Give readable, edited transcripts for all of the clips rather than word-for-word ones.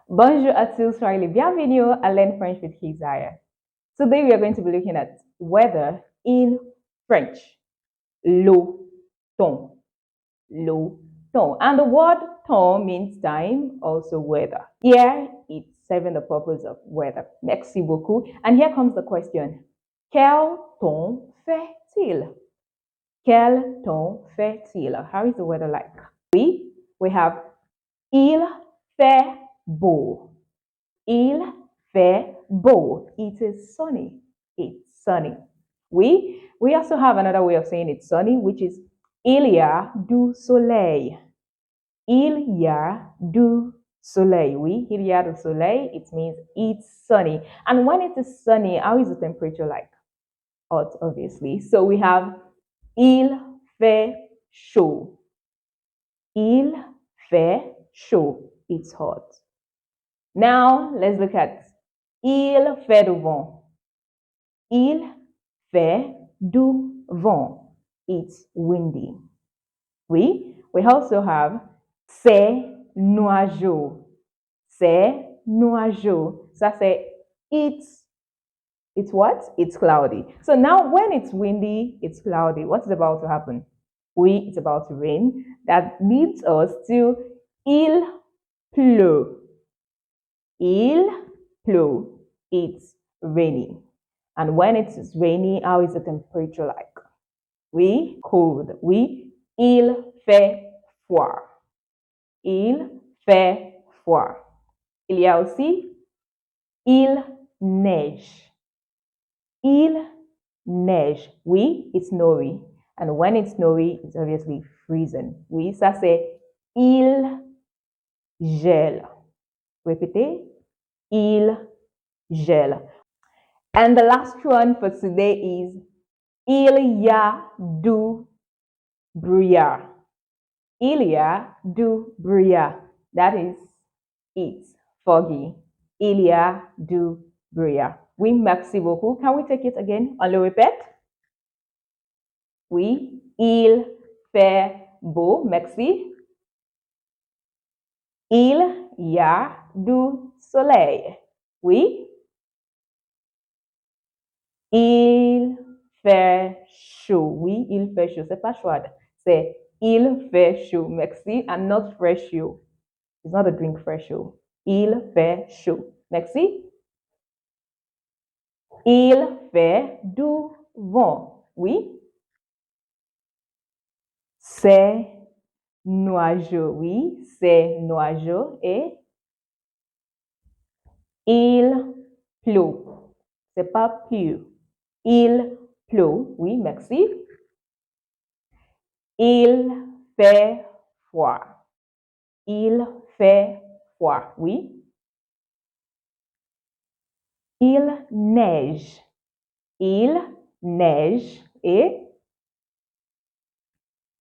Bonjour à tous, soyez les bienvenus à Learn French with Keziah. Today we are going to be looking at weather in French. Le temps. Le temps. And the word temps means time, also weather. Here it's serving the purpose of weather. Merci beaucoup. And here comes the question. Quel temps fait-il? Quel temps fait-il? How is the weather like? We have il fait beau. Il fait beau. It is sunny. It's sunny. We also have another way of saying it's sunny, which is il y a du soleil. Il y a du soleil. Oui, il y a du soleil. It means it's sunny. And when it is sunny, how is the temperature like? Hot, obviously. So we have il fait chaud. Il fait chaud. It's hot. Now, let's look at il fait du vent. Il fait du vent. It's windy. We also have c'est nuageux. C'est nuageux. Ça c'est it's what? It's cloudy. So now when it's windy, it's cloudy. What's about to happen? It's about to rain. That leads us to il pleut. Il pleut. It's rainy. And when it is rainy, how is the temperature like? Cold. Il fait froid. Il fait froid. Il y a aussi il neige. Il neige. It's snowy. And when it's snowy, it's obviously freezing. Ça c'est il gèle. Répétez. Il gèle. And the last one for today is il y a du brouillard. Il y a du brouillard. That is, it's foggy. Il y a du brouillard. Oui, merci beaucoup. Can we take it again? On le répète? Oui, il fait beau. Merci. Il y a du soleil. Oui. Il fait chaud. Oui, il fait chaud. C'est pas chaud. C'est il fait chaud. Merci. And not fresh chaud. It's not a drink fresh chaud. Il fait chaud. Merci. Il fait du vent. Oui. C'est nuageux. Oui, c'est nuageux. Et il pleut. C'est pas pleut. Il pleut. Oui, merci. Il fait froid. Il fait froid. Oui. Il neige. Il neige. Et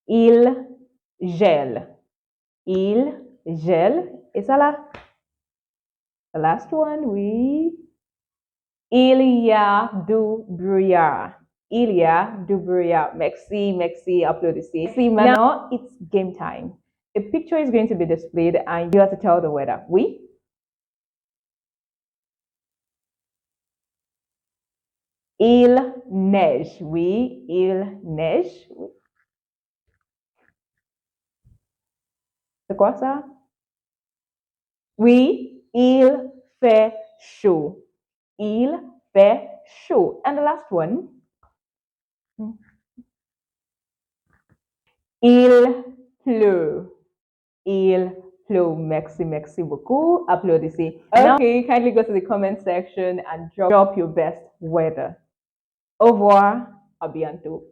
il gèle. Il gèle. Et ça là. The last one, oui. Il y a du brouillard. Il y a du brouillard. Merci, merci, applaudissez. See, now it's game time. A picture is going to be displayed and you have to tell the weather. Oui? Il neige. Oui, il neige. C'est quoi ça? Oui, il fait chaud. Il fait chaud. And the last one. Il pleut. Il pleut. Merci, merci beaucoup. Applaudissez. Okay, kindly go to the comment section and drop your best weather. Au revoir. À bientôt.